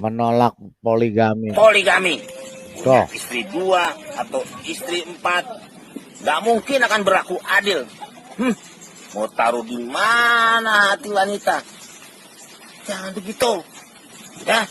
menolak poligami. Poligami. Punya Tuh. istri 2 atau istri 4. Gak mungkin akan berlaku adil. Mau taruh di mana hati wanita? Jangan begitu. Ya.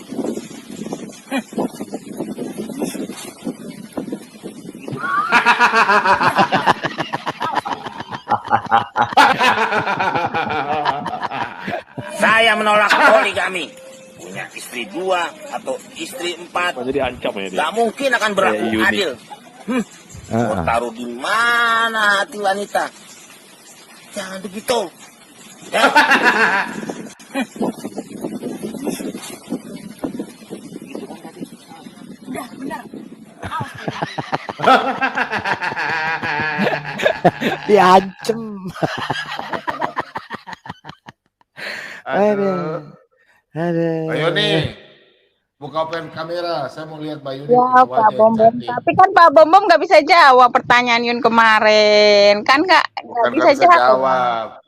Saya menolak poligami. Punya istri 2 atau istri 4. Jadi ancam ya dia. Gak mungkin akan berlaku adil. Mau taruh di mana hati wanita? Jangan begitu. Ya. Diancem. Aduh. Aduh. Pak Yoni, buka open kamera. Saya mau lihat Pak Yoni. Ya Pak Bom Bom, tapi kan Pak Bom Bom nggak bisa jawab pertanyaan Yun kemarin, kan nggak bisa jawab.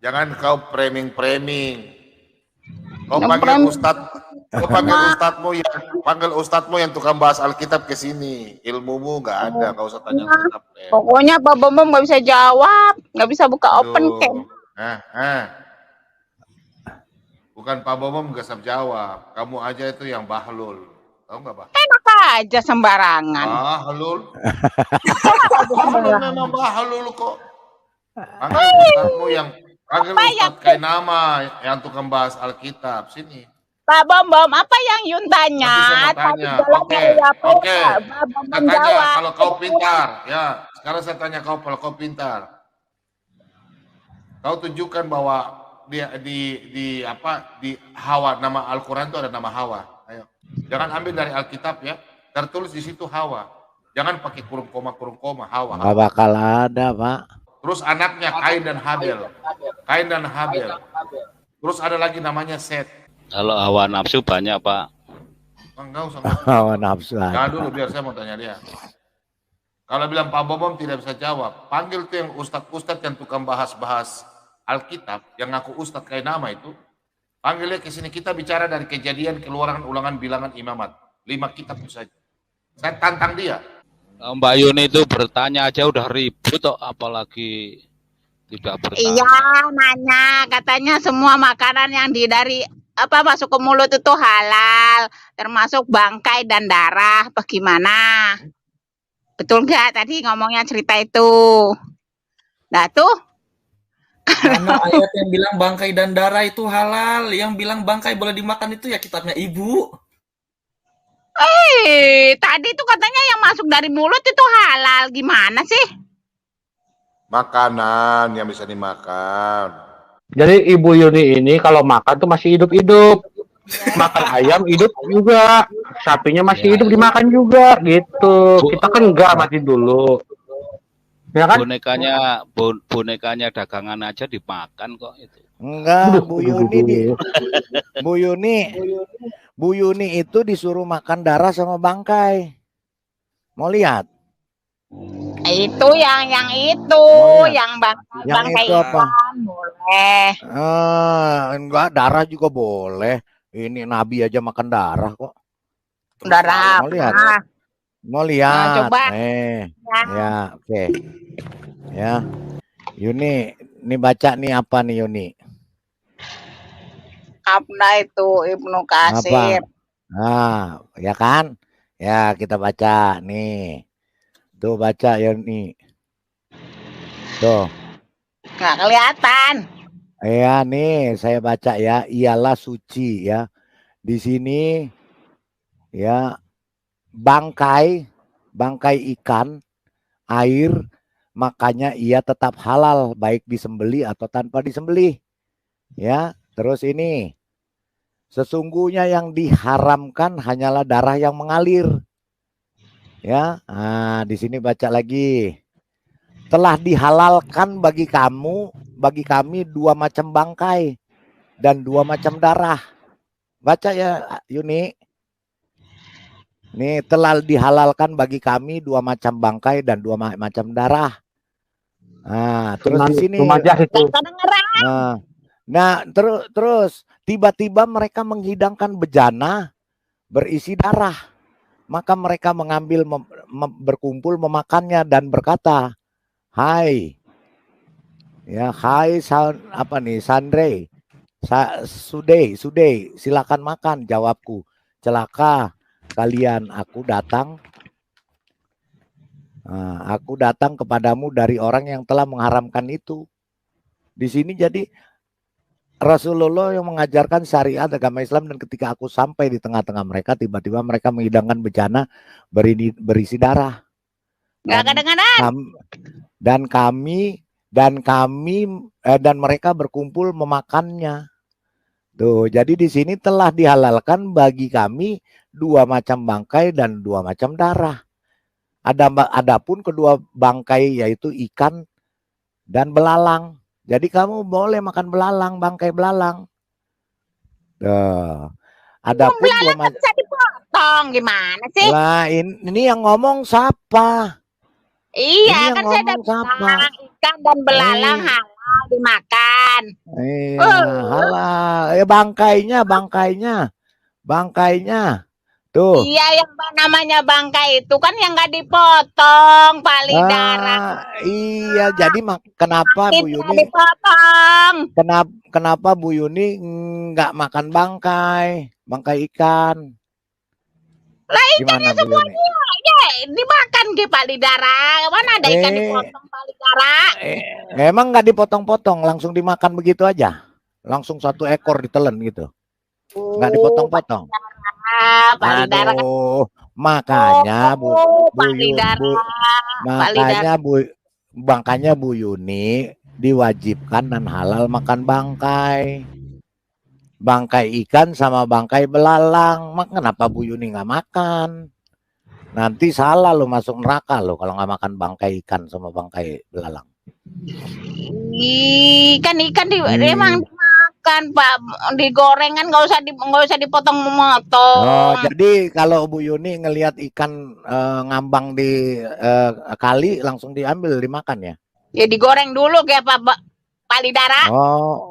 Jangan kau framing. Kau panggil ustadzmu yang tukang bahas Alkitab ke sini. Ilmumu nggak ada, kau usah tanya Alkitab. Pokoknya Pak Bom Bom nggak bisa jawab, nggak bisa buka open cam. Bukan Pak Bomom nggak bisa jawab. Kamu aja itu yang bahlul. Tahu nggak, Pak? Enak aja sembarangan. Bahlul. Bahlul memang bahlul kok. Panggil ustadzmu panggil Ustadz kayak nama yang tukang bahas Alkitab. Sini. Pak Bom Bom, apa yang Yun tanya? Oke. Saya tanya kalau kau pintar. Ya, sekarang saya tanya kau kalau kau pintar. Kau tunjukkan bahwa di Hawa, nama Al-Quran itu ada nama Hawa. Ayo. Jangan ambil dari Alkitab ya. Tertulis di situ Hawa. Jangan pakai kurung koma Hawa. Nggak bakal ada, Pak. Terus anaknya Kain dan Habel. Terus ada lagi namanya Set. Kalau hawa nafsu banyak, Pak. Enggak usah. Hawa nafsu. Jangan dulu biar saya mau tanya dia. Kalau bilang Pak Bomom tidak bisa jawab, panggil tuh yang ustadz yang tukang bahas Alkitab, yang ngaku ustadz kayak nama itu, panggilnya ke sini, kita bicara dari Kejadian, Keluaran, Ulangan, Bilangan, Imamat. 5 kitab itu saja. Saya tantang dia. Mbak Yuni itu bertanya aja udah ribut kok, apalagi tidak bertanya. Iya, nanya katanya semua makanan yang dari masuk ke mulut itu halal, termasuk bangkai dan darah. Bagaimana? Betul nggak tadi ngomongnya cerita itu? Nah tuh. Karena ayat yang bilang bangkai dan darah itu halal, yang bilang bangkai boleh dimakan itu ya kitabnya Ibu. Tadi tuh katanya yang masuk dari mulut itu halal, gimana sih? Makanan yang bisa dimakan. Jadi Ibu Yuni ini kalau makan tuh masih hidup-hidup. Makan ayam hidup juga, sapinya masih hidup dimakan juga gitu. Kita kan enggak mati dulu. Ya kan? Bonekanya dagangan aja dimakan kok itu. Enggak, Bu Yuni itu disuruh makan darah sama bangkai. Mau lihat? Itu yang bangkai itu apa? Boleh. Enggak, darah juga boleh. Ini Nabi aja makan darah kok. Darah. Mau lihat? Mau lihat? Nah, coba. Ya, oke. Ya, Yuni, ini baca nih apa nih Yuni? Apa itu Ibnu Katsir? Nah, ya kan? Ya, kita baca nih. Tuh baca Yuni. Tuh. Nggak kelihatan. Ya nih, saya baca ya. Ialah suci ya. Di sini ya bangkai ikan, air, makanya ia tetap halal baik disembeli atau tanpa disembeli. Ya, terus ini sesungguhnya yang diharamkan hanyalah darah yang mengalir. Ya, nah di sini baca lagi. Telah dihalalkan bagi kami 2 macam bangkai dan 2 macam darah. Baca ya Yuni. Nih, telah dihalalkan bagi kami 2 macam bangkai dan 2 macam darah. Nah, terus di sini. Nah, terus tiba-tiba mereka menghidangkan bejana berisi darah. Maka mereka mengambil berkumpul memakannya dan berkata, "Hai, ya, hai Sandre, Sude, silakan makan." Jawabku, "Celaka kalian, aku datang kepadamu dari orang yang telah mengharamkan itu." Di sini jadi Rasulullah yang mengajarkan syariat agama Islam, dan ketika aku sampai di tengah-tengah mereka, tiba-tiba mereka menghidangkan bejana berisi darah. Nggak kedengaran. Dan mereka berkumpul memakannya. Tuh, jadi di sini telah dihalalkan bagi kami 2 macam bangkai dan 2 macam darah. Adapun kedua bangkai yaitu ikan dan belalang. Jadi kamu boleh makan belalang, bangkai belalang. Adapun belalang kan bisa dipotong, gimana sih? Lah, ini yang ngomong siapa? Iya, kan saya udah bilang ikan dan belalang halal dimakan. Iya, halal. Bangkainya. Tuh. Iya, yang namanya bangkai itu kan yang nggak dipotong, paling darah. Iya, jadi kenapa Bu Yuni? Dipotong. Kenapa Bu Yuni nggak makan bangkai ikan? Lah ikannya semuanya ya dimakan ke paling darah. Mana ada ikan dipotong paling darah? Emang nggak dipotong-potong, langsung dimakan begitu aja? Langsung 1 ekor ditelan gitu? Nggak dipotong-potong? Aduh, makanya makanya Bu Yuni diwajibkan dan halal makan bangkai ikan sama bangkai belalang. Kenapa Bu Yuni nggak makan? Nanti salah lo, masuk neraka lo kalau nggak makan bangkai ikan sama bangkai belalang. Ikan emang dimakan, Pak, digoreng kan, nggak usah dipotong-motong. Oh, jadi kalau Bu Yuni ngelihat ikan ngambang di kali, langsung diambil dimakan ya? Ya digoreng dulu kayak paling darah.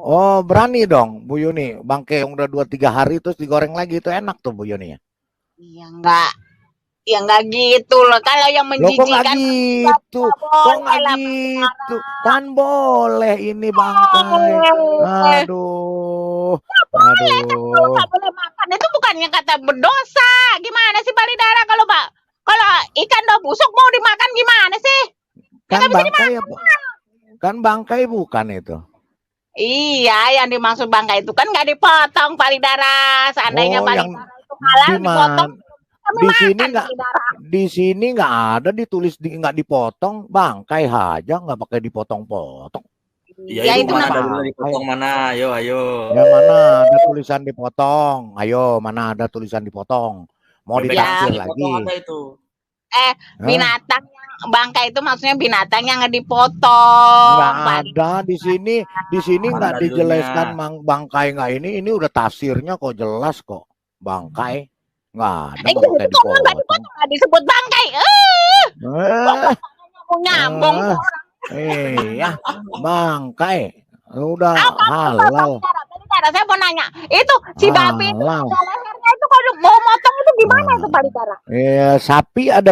Oh, berani dong Bu Yuni. Bangkai yang udah 2-3 hari terus digoreng lagi, itu enak tuh Bu Yuni ya? Iya enggak gitu loh. Kalau yang menjijikan kok nggak gitu? Kan boleh ini bangkai. Aduh. Boleh, kan kalau nggak boleh makan itu bukannya kata berdosa. Gimana sih Balidara kalau ikan udah busuk mau dimakan gimana sih? Kan bangkai bukan itu. Iya, yang dimaksud bangkai itu kan nggak dipotong Balidara. Seandainya Balidara itu halal dipotong. Di sini nggak ada ditulis nggak dipotong, bangkai aja nggak pakai dipotong-potong. Ya itu mana ada dipotong mana? Ayo. Ya mana ada tulisan dipotong? Ayo, mana ada tulisan dipotong? Mau ditaksir lagi? Binatang yang bangkai itu maksudnya binatang yang nggak dipotong. Nggak ada di sini nggak dijelaskan bangkai nggak ini udah tafsirnya kok jelas kok bangkai. Nggak ada nggak dipotong, nggak disebut bangkai. Nyambung iya, bangkai udah halal. Saya mau nanya, itu si babi itu lehernya itu kalau mau motong itu gimana itu Balidara? Sapi ada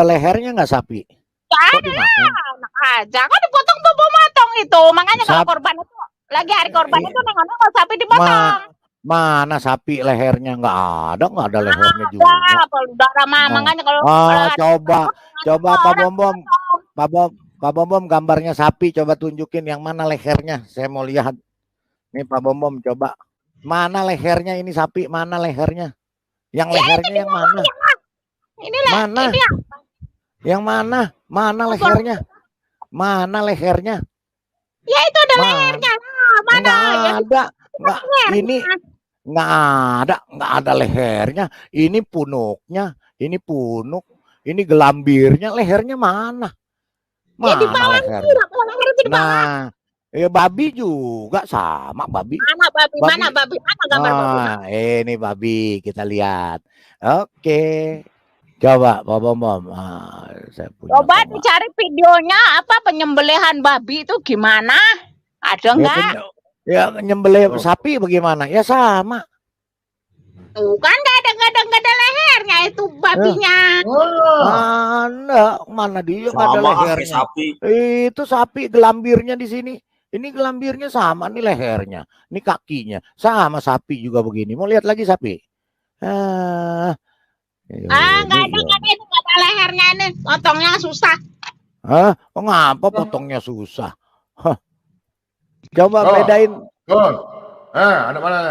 lehernya nggak sapi? Ada enak aja, kan dipotong tuh mau motong itu. Makanya kalau korban itu lagi hari korban itu nengok sapi dipotong. Mana sapi lehernya nggak ada lehernya juga. Balidara makanya kalau coba Pak Bom gambarnya sapi, coba tunjukin yang mana lehernya, saya mau lihat. Nih Pak Bom coba, mana lehernya ini sapi, mana lehernya? Yang lehernya yang mana? Mana? Yang mana? Mana lehernya? Mana lehernya? Ya itu ada lehernya. Mana? Nggak ada. Ini nggak ada lehernya. Ini punuknya, ini punuk, ini gelambirnya, lehernya mana? Ya di bawah lehernya. Nah, babi juga sama babi. Mana babi? Mana gambar babi? Ini babi, kita lihat. Oke. Coba Pak Bom. Coba dicari videonya penyembelihan babi itu gimana? Ada enggak? Ya nyembelih sapi bagaimana? Ya sama. Tuh kan nggak ada nggak ada lehernya itu babinya. Mana dia nggak ada Sama kayak lehernya. sapi. Itu sapi gelambirnya di sini. Ini gelambirnya sama nih lehernya. Ini kakinya sama sapi juga begini. Mau lihat lagi sapi? Nggak ada itu nggak ada lehernya ini. Potongnya susah. Oh, ngapa potongnya susah? Coba Oh. bedain. Ada mana?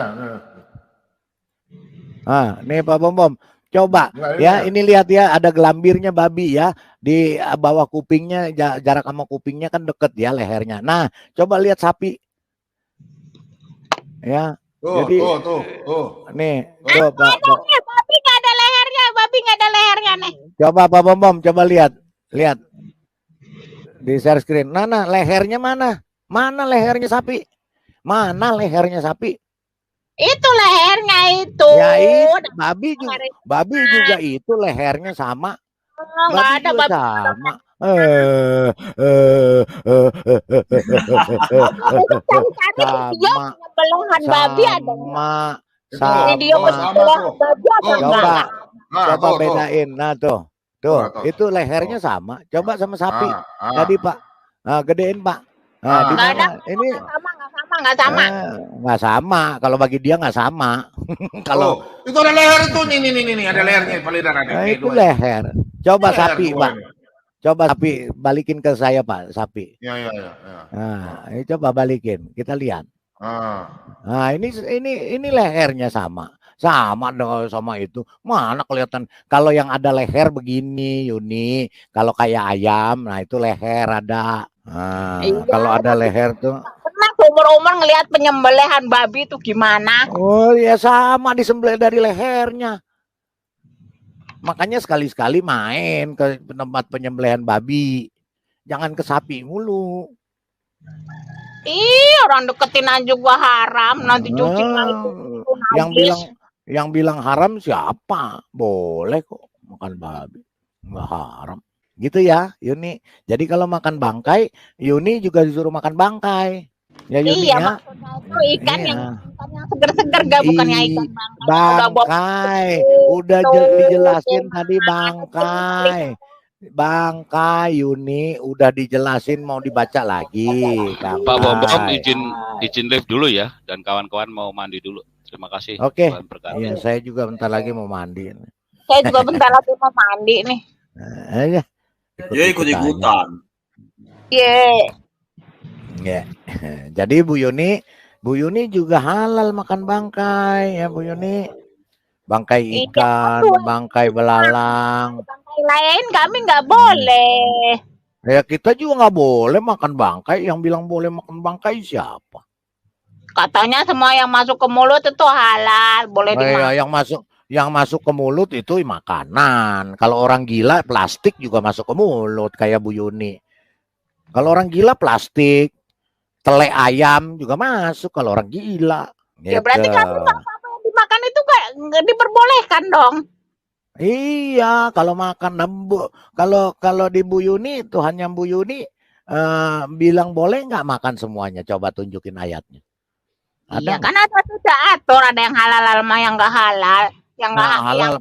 Nih Pak Bom. Coba ya, ini lihat ya, ada gelambirnya babi ya di bawah kupingnya, jarak sama kupingnya kan deket ya lehernya. Nah, coba lihat sapi. Ya. Jadi Tuh. nih, coba. Babi nggak ada lehernya. Babi nggak ada lehernya nih. Coba Pak Bom, coba lihat. Lihat. Di share screen. Nah, lehernya mana? Mana lehernya sapi? Mana lehernya sapi? Itu lehernya itu. Ya itu, babi juga itu lehernya sama. Nggak ada juga babi. sama. Sama. Belahan babi ada. Sama. Video belahan babi ada enggak? Coba bedain. Nah tuh, itu lehernya sama. Coba sama sapi. Tadi Pak, gedein Pak. Di mana? Ini nggak sama. Kalau bagi dia nggak sama. Kalau itu ada leher itu nih ada lehernya paling ada. Itu leher. Coba sapi Pak. Coba sapi balikin ke saya Pak, sapi. Ya. Nah, ini coba balikin. Kita lihat. Nah, ini lehernya sama. Sama dong sama itu. Mana kelihatan kalau yang ada leher begini, Yuni. Kalau kayak ayam, nah itu leher ada. Nah, kalau ada leher tuh. Pernah umur-umur ngelihat penyembelihan babi itu gimana? Oh ya sama, disembelih dari lehernya. Makanya sekali-sekali main ke tempat penyembelihan babi. Jangan ke sapi mulu. Orang deketin aja juga haram. Nanti cuci yang bilang haram siapa? Boleh kok makan babi. Nggak haram. Gitu ya, Yuni. Jadi kalau makan bangkai, Yuni juga disuruh makan bangkai. Ya Yuni ya. Maksudnya itu ikan yang seger-seger, gak bukannya ikan bangkai. Udah dijelasin tadi bangkai. Bangkai Yuni udah dijelasin, mau dibaca lagi. Pak Bom izin live dulu ya, dan kawan-kawan mau mandi dulu. Terima kasih. Oke. Iya, saya juga bentar lagi mau mandi. Saya juga bentar lagi mau mandi nih. Ya. Ikut-ikutan. Ya. Jadi Bu Yuni juga halal makan bangkai ya Bu Yuni. Bangkai ikan, bangkai belalang. Bangkai lain kami nggak boleh. Ya kita juga nggak boleh makan bangkai. Yang bilang boleh makan bangkai siapa? Katanya semua yang masuk ke mulut itu halal, boleh dimakan. Yang masuk ke mulut itu makanan. Kalau orang gila plastik juga masuk ke mulut kayak Bu Yuni. Kalau orang gila plastik, tele ayam juga masuk kalau orang gila. Ya berarti kalau apa yang dimakan itu nggak diperbolehkan dong. Iya, kalau makan kalau di Bu Yuni itu hanya Bu Yuni bilang boleh nggak makan semuanya. Coba tunjukin ayatnya. Iya kan ada tidak atur, ada yang halal sama yang nggak halal. Yang nggak halal.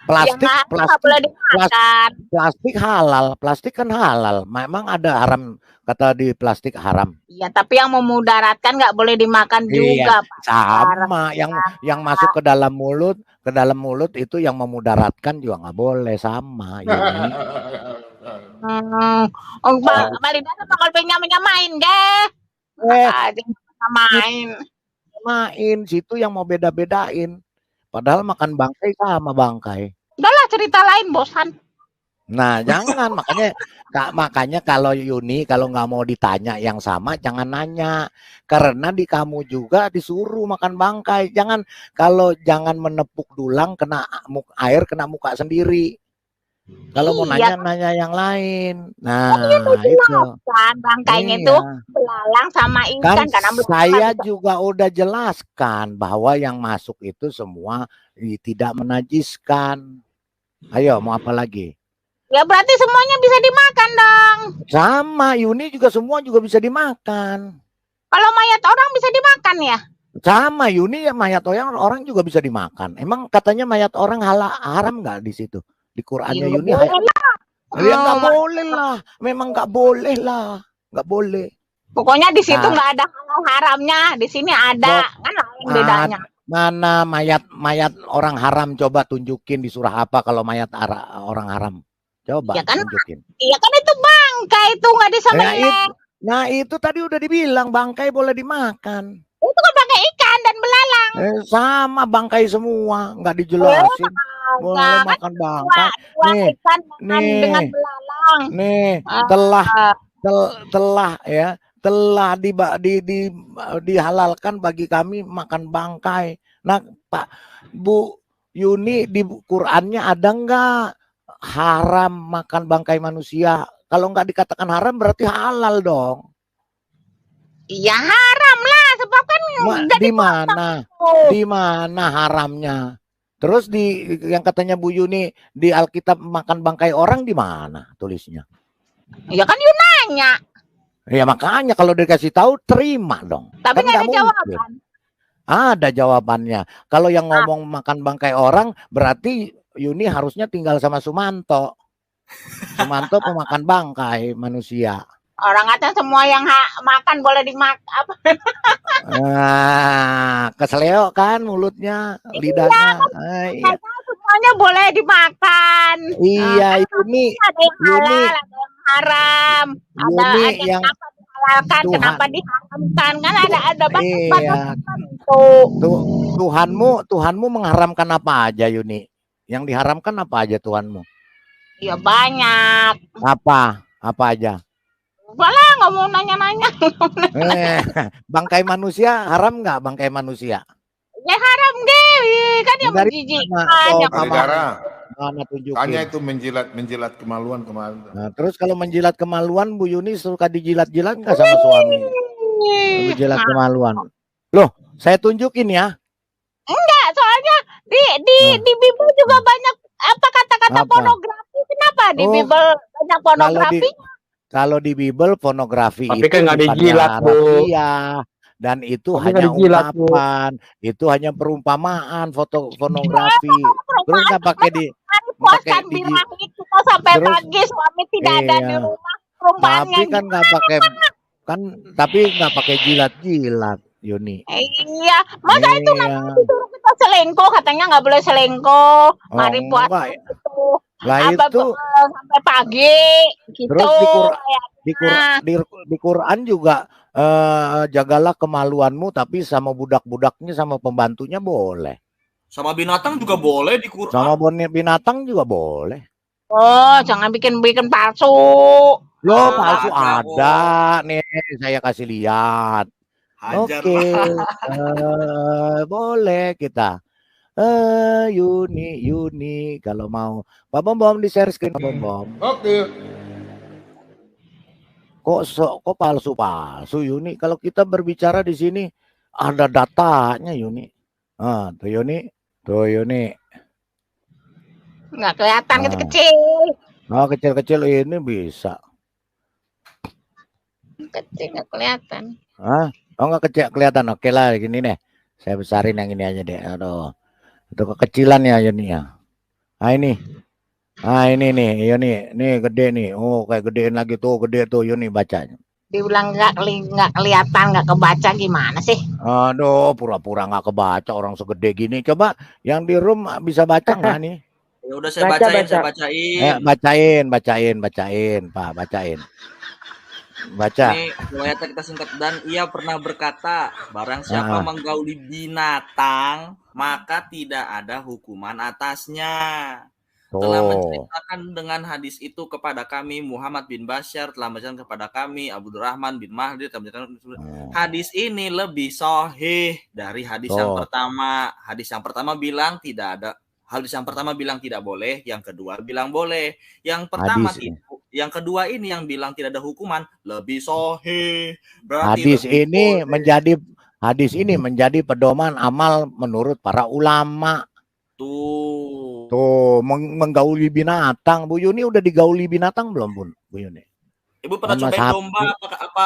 Plastik halal, plastik kan halal. Memang ada haram, kata di plastik haram. Iya, tapi yang memudaratkan nggak boleh dimakan juga. Pak. Sama, yang masuk ke dalam mulut itu yang memudaratkan juga nggak boleh, sama. Mbak Linda sama kalau nyamain deh. Main situ yang mau beda-bedain. Padahal makan bangkai sama bangkai. Udahlah cerita lain, bosan. Nah, jangan makanya kalau Yuni kalau nggak mau ditanya yang sama jangan nanya, karena di kamu juga disuruh makan bangkai. Jangan menepuk dulang kena air kena muka sendiri. Kalau mau nanya yang lain. Nah, itu bangkainya itu belalang sama ikan. Kan saya juga udah jelaskan bahwa yang masuk itu semua tidak menajiskan. Ayo, mau apa lagi? Ya berarti semuanya bisa dimakan dong. Sama, Yuni juga semua juga bisa dimakan. Kalau mayat orang bisa dimakan ya? Sama Yuni ya, mayat orang juga bisa dimakan. Emang katanya mayat orang haram nggak di situ? Di Qurannya Iya, Yuni boleh lah. ya nggak Hmm, boleh lah. Memang nggak boleh lah. Nggak boleh. pokoknya di situ Nah, nggak ada halal haramnya, di sini ada, kan lain bedanya. mana mayat orang haram, coba tunjukin di surah apa kalau mayat orang haram. Coba Ya kan, tunjukin. iya kan itu bangkai itu nggak disembelih. Nah itu tadi udah dibilang bangkai boleh dimakan. Itu kan pakai ikan dan belalang. Sama bangkai semua, nggak dijelasin. Boleh Kan makan bangkai. dua Nih, ikan dengan belalang. nih telah dihalalkan bagi kami makan bangkai. Nah, Pak Bu Yuni, di Qurannya ada nggak haram makan bangkai manusia? Kalau nggak dikatakan haram berarti halal dong. Iya haram lah, sebab kan Di mana haramnya? Terus yang katanya Bu Yuni di Alkitab makan bangkai orang di mana tulisnya? Ya kan Yunanya. Ya makanya kalau dikasih tahu terima dong. Tapi Kan nggak ada mungkin. jawaban. Ada jawabannya. Kalau yang ngomong makan bangkai orang berarti Yuni harusnya tinggal sama Sumanto. Sumanto pemakan bangkai manusia. Orang kata semua yang makan boleh dimakan apa? Keseleo kan mulutnya, lidahnya. Iya. Semuanya boleh dimakan. Iya, Yuni. Ada yang halal, ada yang haram. Ada yang kenapa dihalalkan, kenapa diharamkan. Kan ada banyak Tuhanmu mengharamkan apa aja, Yuni? Yang diharamkan apa aja Tuhanmu? Ya banyak. Apa aja? Malah nggak mau nanya-nanya. Bangkai manusia haram nggak? Bangkai manusia? Ya haram deh, kan yang menjijikkan. Mana tunjukin? Tanya itu menjilat kemaluan. Nah, terus kalau menjilat kemaluan, Bu Yuni suka dijilat-jilat nggak sama suami? Menjilat kemaluan. Loh, saya tunjukin ya. Enggak, soalnya di Bible juga banyak apa kata-kata pornografi. Kenapa di Bible banyak pornografi? Kalau di Bible pornografi tapi itu kan nggak dijilat, Bu. Iya, dan itu Tapi hanya dijilat, ungkapan, itu hanya perumpamaan, foto pornografi. Terus nggak pakai puaskan birahi kita sampai pagi, suami tidak ada di rumah. Perumpamannya tapi kan nggak pakai tapi nggak pakai jilat-jilat, Yuni. Iya, masa itu nanti disuruh kita selingkuh, katanya nggak boleh selingkuh. Mari puasa itu. Lah itu sampai pagi gitu. Terus di Quran juga jagalah kemaluanmu, tapi sama budak-budaknya sama pembantunya boleh. Sama binatang juga boleh di Quran. Sama binatang juga boleh. Oh, jangan bikin palsu. Loh, palsu ada. Nih, saya kasih lihat. Oke. Boleh kita. Yuni kalau mau. Pak Bom di share screen, Pak Bom. Oke. Kok palsu Yuni? Kalau kita berbicara di sini ada datanya, Yuni. Tuh Yuni. Nggak kelihatan kecil-kecil. Oh, kecil-kecil ini bisa. Kecil nggak kelihatan. Oh, nggak kecil kelihatan. Oke lah, gini deh. Saya besarin yang ini aja deh. Aduh. Itu kekecilan ya Yuni ya. Ini nih Yuni, nih gede nih. Oh, kayak gedein lagi tuh, gede tuh Yuni bacanya. Dibilang nggak kelihatan, nggak kebaca gimana sih? Aduh, pura-pura nggak kebaca orang segede gini. Coba yang di room bisa baca nggak nih? Ya udah saya bacain. Bacain, Pak, bacain. Baca. Ini riwayat kita singkat, dan ia pernah berkata, barang siapa menggauli binatang, maka tidak ada hukuman atasnya. Telah menceritakan dengan hadis itu kepada kami Muhammad bin Bashar, telah menceritakan kepada kami Abdurrahman bin Mahdi, hadis ini lebih sahih dari hadis yang pertama. Hadis yang pertama bilang tidak ada. Hadis yang pertama bilang tidak boleh, yang kedua bilang boleh. Yang pertama yang kedua ini yang bilang tidak ada hukuman lebih sahih. Hadis ini menjadi pedoman amal menurut para ulama. Tuh menggauli binatang. Bu Yuni udah digauli binatang belum, Bu Yuni? Ibu pernah cobain domba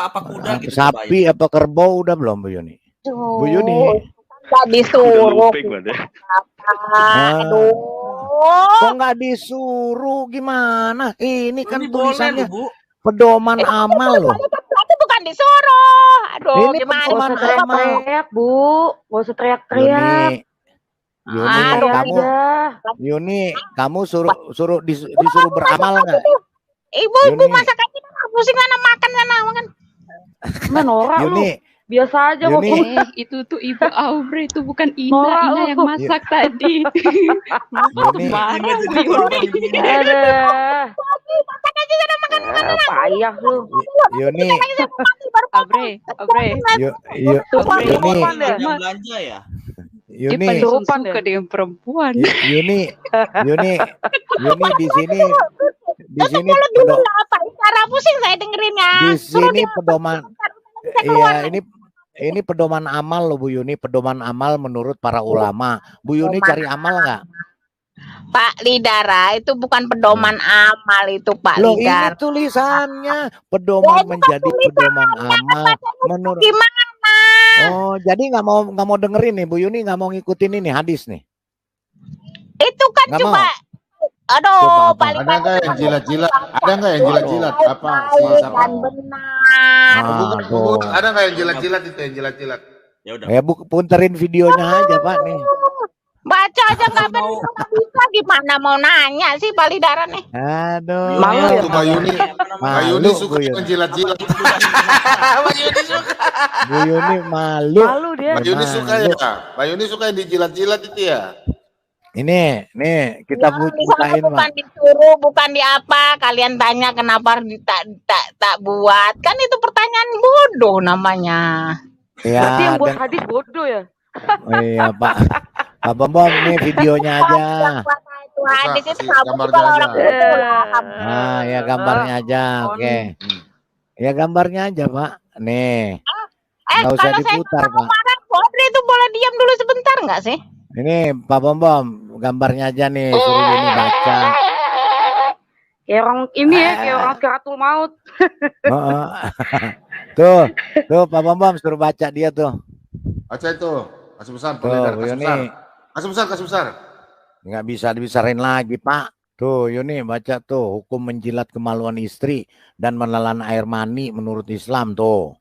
apa kuda gitu? Sapi apa kerbau udah belum, Bu Yuni? Bu Yuni. Nggak disuruh. Ah. Aduh. Kok nggak disuruh gimana? Ini kan Ini boleh tulisannya loh, Bu. pedoman amal loh. Itu bukan disuruh. Aduh, Ini gimana? Gak usah teriak-teriak, Bu. Gak usah teriak-teriak. Yuni, Aduh, kamu aja. Yuni, kamu disuruh beramal nggak? Ibu Yuni. masak aja. Pusing mana makan sana makan. Mana norak lu. Yuni, Biasa aja kok. Yuni. Itu tuh Ibu Aubrey, itu bukan Ina. Norak Ina lu. yang masak tadi. Yuni. Ini jadi korban begini. Ada. Payah lu. Yuni, Aubrey, Yuni, Belanja ya. dia Yuni, paling Kesurupan suka deh. dengan perempuan. Yuni, di sini Apa? Cara pusing saya dengerinnya. di sini pedoman. Iya, ini pedoman amal loh Bu Yuni, pedoman amal menurut para ulama. Bu Yuni cari amal nggak? Pak Lidara itu bukan pedoman amal itu Pak Loh ini Lidara. tulisannya pedoman menjadi pedoman amal menurut. Gimana? Oh jadi nggak mau dengerin nih Bu Yuni, nggak mau ngikutin ini hadis nih. Itu kan Nggak coba. mau. Aduh, Coba apa? paling Ada nggak yang jilat-jilat? Ada nggak yang jilat-jilat? Apa sih siapa? kan benar. Ah, Bu, ada nggak yang jilat-jilat itu yang jilat-jilat? Ya udah. Ya Bu, punterin videonya aja Pak nih. Baca aja nggak bisa gimana mau nanya sih Pak Lidara nih. Aduh. Malu ya? Itu Mbak Yuni. Mbak Yuni Malu suka Bu Yuni. yang jilat-jilat. Bu Yuni malu. Malu dia. Mbak Yuni suka Malu. ya? Mbak Yuni suka yang dijilat-jilat itu ya? Ini nih kita Ya, di sana bukain bukan Pak. disuruh, bukan di apa. Kalian tanya kenapa tak buat. Kan itu pertanyaan bodoh namanya. Berarti Ya, yang buat hadis bodoh ya? iya Pak. Pak Bom nih videonya aja. Itu hadis itu kasih kamu gambarnya kalau aja. orang itu Ah, ya gambarnya aja. Oke. Ya gambarnya aja, Pak. Nih. Nggak usah kalau saya diputar, Pak. marah, Bodri itu boleh diam dulu sebentar nggak sih? Ini Pak Bom, gambarnya aja nih, suruh ini baca. Kayak orang ini ya, kayak orang Siratul Maut. Heeh. Tuh Pak Bom suruh baca dia tuh. Baca itu. Kasih besar, Tuh, Pak Bu kasih Yuni. besar. Kasih besar. Nggak bisa dibesarin lagi, Pak. Tuh, Yuni baca tuh, hukum menjilat kemaluan istri dan menelan air mani menurut Islam tuh.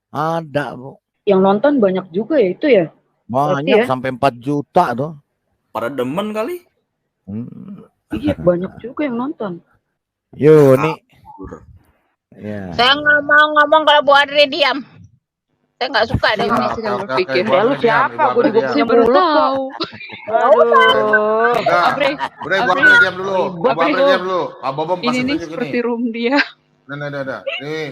Ada, Bu. Yang nonton banyak juga ya itu ya? Banyak ya? sampai 4 juta tuh. Pada demen kali. Iya, banyak juga yang nonton. Yuni. Ya. Saya nggak mau ngomong kalau Bu Adri diam. Saya nggak suka deh. Ini sedang berpikir. Ya lu siapa? Gue juga punya Saya baru mulut kok. tahu. Aduh. Abre, Udah, Bu Abre. Abre diam dulu. Bu Abre. Abre diam dulu. Pak Bom Ini kasih nih tunjuk seperti ini. room dia. Nah. Nih.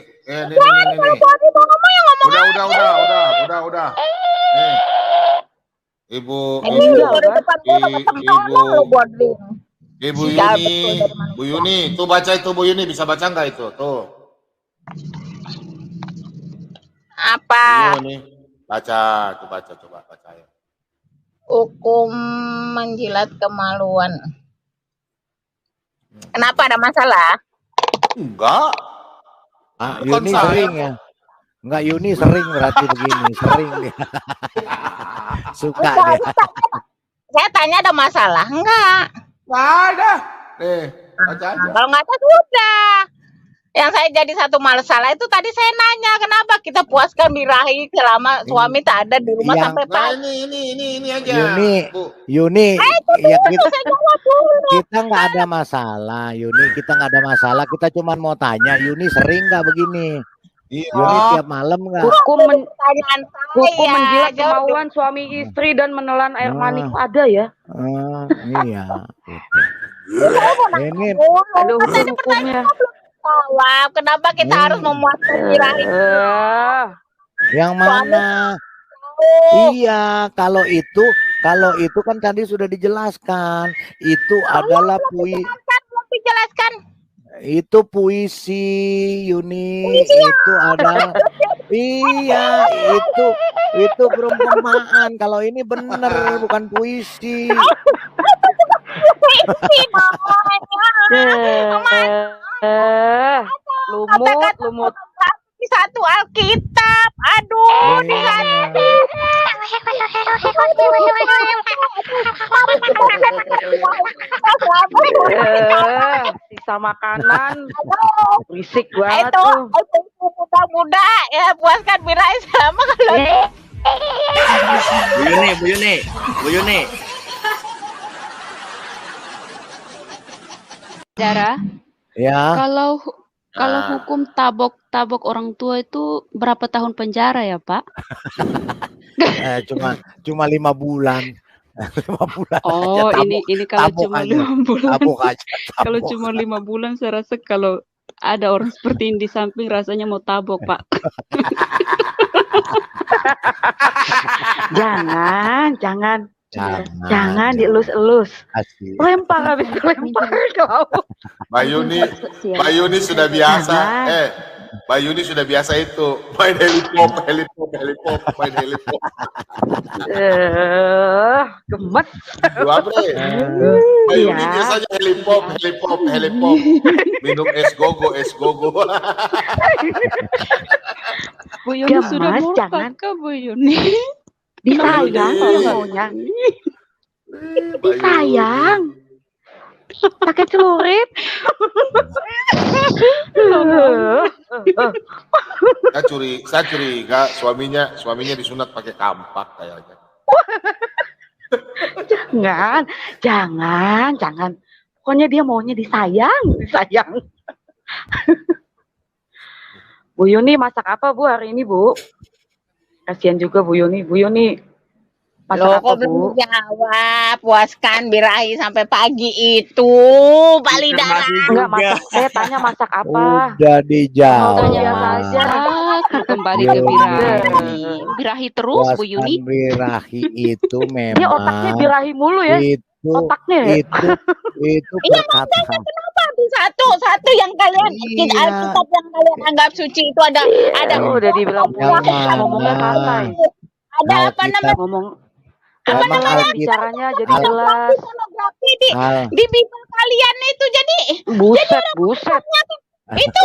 Udah. Nih. Ibu Yuni, Bu Yuni, tuh baca itu Bu Yuni, bisa baca nggak itu? Tuh. Apa? Yuni, baca, coba baca ya. Hukum menjilat kemaluan. Kenapa ada masalah? Enggak. Ah, Bukan Yuni saya. sering ya. Enggak, Yuni sering berarti begini, sering dia. Suka dia. Saya tanya ada masalah? Enggak. Nggak ada. Nih, baca aja. Kalau nggak ada sudah. Yang saya jadi satu masalah itu tadi saya nanya kenapa kita puaskan birahi selama suami tak ada di rumah Yang- sampai Nah, pagi. ini aja. Yuni, Bu. Yuni, ya Saya jawab dulu. kita nggak ada masalah, Yuni, kita nggak ada masalah. Kita cuma mau tanya, Yuni sering nggak begini? Iya. Yuni tiap malam nggak? Pertanyaan saya. Hukum menjilat jawab kemauan suami istri dan menelan air mani Ah. kok ada ya? Iya. Gitu. Ini Ada hukum-hukumnya. jawab. Kenapa kita Nih. harus memuaskan birahi? yang mana? Iya, kalau itu kan tadi sudah dijelaskan. Itu adalah Belum dijelaskan. itu puisi, Yuni. Itu adalah iya, itu perumpamaan. Kalau ini bener bukan puisi. Lumut. Di satu Alkitab. Aduh, Sisa makanan. Berisik banget itu tuh. muda-muda ya, puaskan birahi sama kalau Bu Yuni. Dara, Ya, kalau Nah, hukum tabok orang tua itu berapa tahun penjara ya, Pak? cuma 5 bulan. 5 bulan aja Oh, tabok. ini kalau Tabok cuma aja. 5 bulan. Tabok aja. Kalau Tabok. cuma 5 bulan, saya rasa kalau ada orang seperti ini di samping rasanya mau tabok, Pak. Jangan dielus-elus. Asik. Lempar habis itu lempar ke laut. Mbak Yuni sudah biasa. Jangan. Mbak Yuni sudah biasa itu main helipop, main helipop. Gemes. Dua bre. Mbak Yuni Iya. biasanya helipop. Minum es gogo. Bu Yuni Gemas, sudah jangan. murka, Bu Yuni. Disayang kalau maunya. Disayang. Pakai celurit. Saya curiga suaminya disunat pakai kampak kayaknya. Jangan. Pokoknya dia maunya disayang. Bu Yuni masak apa Bu hari ini Bu? Kasihan juga Bu Yuni. Masak Loh, apa kok belum Bu? jawab? Puaskan birahi sampai pagi itu, Pak Lidara. Enggak masak. Saya tanya masak apa? Udah dijawab. Tanya saja. Kembali ke birahi. Birahi terus, Bu Puaskan Yuni. birahi itu Dia otaknya memang birahi mulu ya. itu Otaknya ya. itu Iya, perkataan. kenapa tuh satu yang kalian Iya. Alkitab yang kalian anggap suci itu ada Udah dibilang Yang puas. Ngomongnya santai. ada apa Alkitab- namanya Ngomong Emang pelan Alkitab- bicaranya jadi jelas. pornografi Al- di Bible kalian itu jadi Buset. itu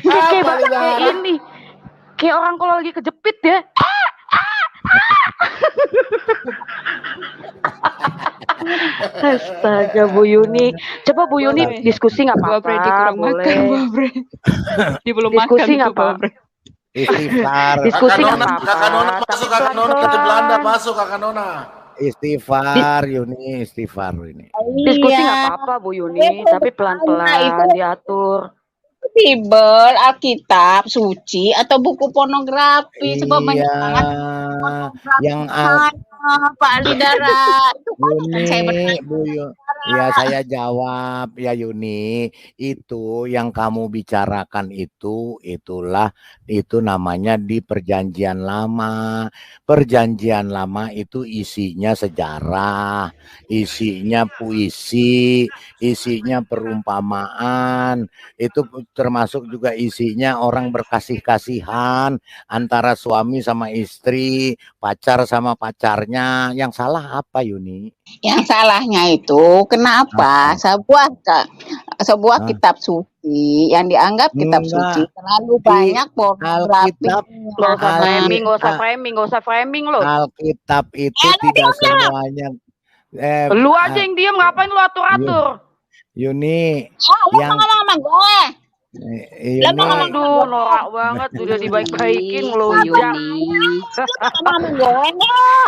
Kayak banget kayak ini. Kayak orang kalau lagi kejepit ya. Astaga Bu Yuni. Coba Bu Yuni diskusi nggak Bu Abre apa-apa. dia kurang makan, Bu Boleh. Abre. Dia belum Diskusi makan nggak tuh, Bu apa? Abre. Istighfar, Diskusi nggak Kakak apa-apa. Nona Tapi masuk, Kakak Nona dari pelan-pelan. Belanda masuk, Kakak Nona. istighfar, Yuni, istighfar ini. Diskusi iya. nggak apa-apa Bu Yuni. Tapi pelan-pelan diatur. Bible, Alkitab, suci atau buku pornografi sebab banyak banget yang Pak Lidara. Itu kan saya Yuni, bertanya. Bu ya saya jawab ya Yuni, itu yang kamu bicarakan itulah itu namanya di perjanjian lama. Perjanjian lama itu isinya sejarah, isinya puisi, isinya perumpamaan, itu termasuk juga isinya orang berkasih-kasihan antara suami sama istri, pacar sama pacarnya. Yang salah apa Yuni? Yang salahnya itu kenapa sebuah kitab suci yang dianggap kitab Enggak. suci terlalu banyak pornografi. Alkitab, Nggak usah framing lo. Alkitab itu tidak semuanya. Lu aja yang diem, ngapain lu atur-atur? Yuni, Lu yang ngomong sama gue. Yuni, Aduh, norak banget. Udah dibaik-baikin lu. Bu Yuni. Ngomong sama gue.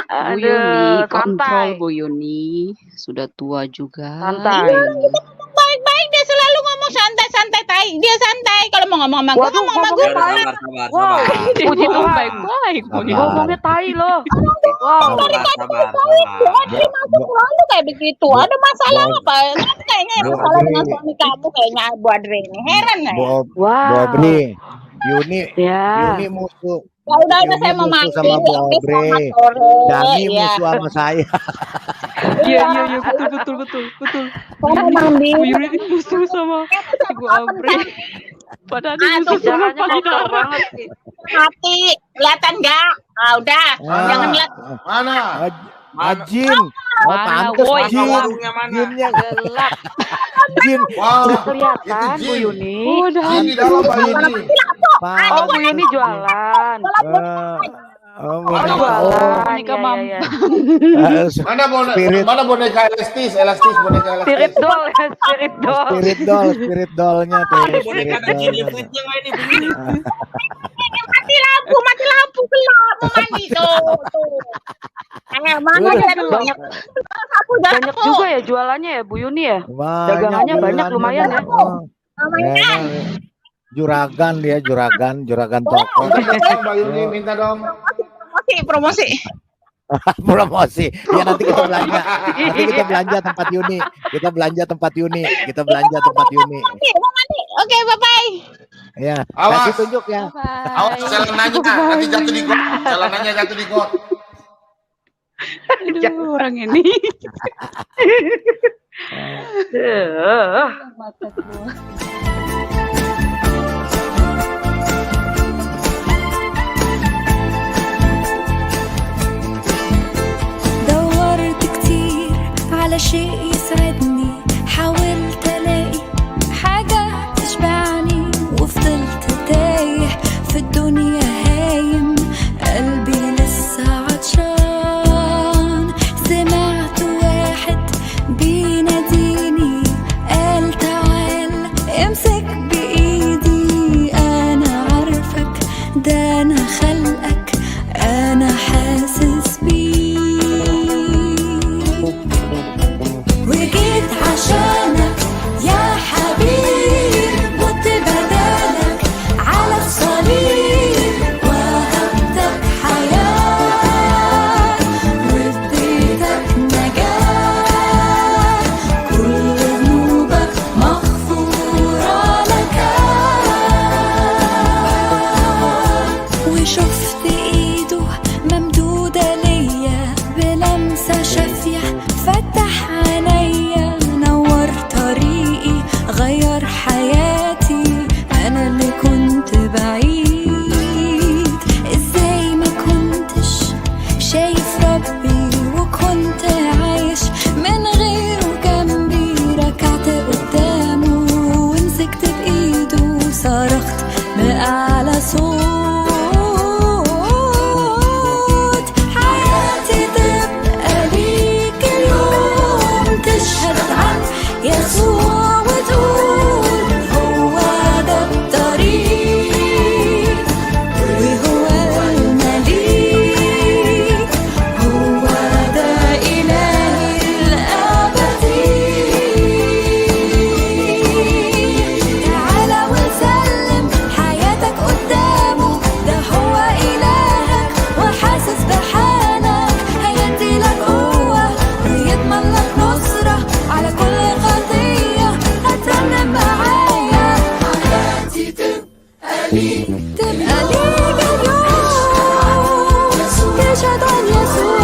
Bu Yuni, kontrol santai. Bu Yuni. Sudah tua juga. Santai. Baik-baik dia selalu ngomong santai-santai tai. Dia santai kalau mau ngomong sama gue Waduh, ngomong sama ngomongnya gue. tai. Sabar. Wow, puji Oh, Tuhan. baik-baik Bu Yuni. Ngomongnya tai loh. Wow. Sabar. Selalu kayak begitu. Ada masalah apa? Kayaknya ada Bu masalah dengan Adri. suami kamu kayaknya Bu Adri ini. Heran ya? Bob, Wow. Bobri, Yuni, Ya. Yuni musuh. Udah Yuni saya mau musuh mandi. sama Habis Bobre. selamat sore. Dani Ya. musuh sama saya. Iya, betul. Memang Bu Yuni ini musuh sama Ibu Abre. Padahal dia musuh sama Jalannya Pak kotor Hidara. banget sih. hati, kelihatan nggak? Ah, udah, jangan lihat. Mana? Jin. Oh, Mana, pantes woi? Jin. Warungnya mana? Jinnya Gelap. Jin. Wah, Kelihatan itu Bu Jin. Yuni. Udah. Jin di dalam Pak Yuni. Oh, Bu Yuni jualan. Oh, Oh, jualan. Boneka Iya, Mam. iya, iya. Spirit. Mana boneka elastis boneka elastis. Spirit doll, spirit doll. Spirit dollnya tuh. Ada Spirit boneka ada jin dollnya. liquidnya nggak ini begini? Mati lampu gelap, mau mandi tuh. Mana Udah. dia tuh? Banyak juga ya jualannya ya Bu Yuni ya. Dagangannya banyak, lumayan ya. Ya, juragan dia, juragan toko. Minta dong, Mbak Yuni, minta dong. Promosi. Promosi. Ya nanti kita belanja. Nanti kita belanja tempat Yuni. Kita belanja tempat Yuni. Mau mandi. Oke, bye-bye. Ya, Awas. kasih tunjuk ya. Awas celananya nanti jatuh di got. Celananya jatuh di got. Aduh, orang ini. Mata gua. دورت كتير على شيء يسعدني حاولت الاقي حاجة تشبعني وفضلت تايه في الدنيا هايم قلبي لسه عطشان سمعت واحد بيناديني قال تعال امسك بايدي انا عارفك ده انا خلقك انا حاسس بيك وجيت عشانك يا حبيب مت بدالك على الصليب وهبتك حياة واديتك نجاة كل ذنوبك مغفورة لك وشفت ايده ممدودة ليا بلمسة شافية فتح عينيا نور طريقي غير حياتي انا اللي كنت بعيد ازاي ما كنتش شايف ربي وكنت عايش من غيره جنبي ركعت قدامه ومسكت بايده وصرخت بأعلى صوت حياتي تبقى ليك اليوم تشهد عن يسوع وتقول هو ده الطريق وهو المليك هو ده إلهي الأبدي تعالى وسلم حياتك قدامه ده هو إلهك وحاسس بحالك هيديلك قوة ويضمن لك نصرة على كل خطية هترنم معايا حياتي تبقى ليك اليوم تشهد عن يسوع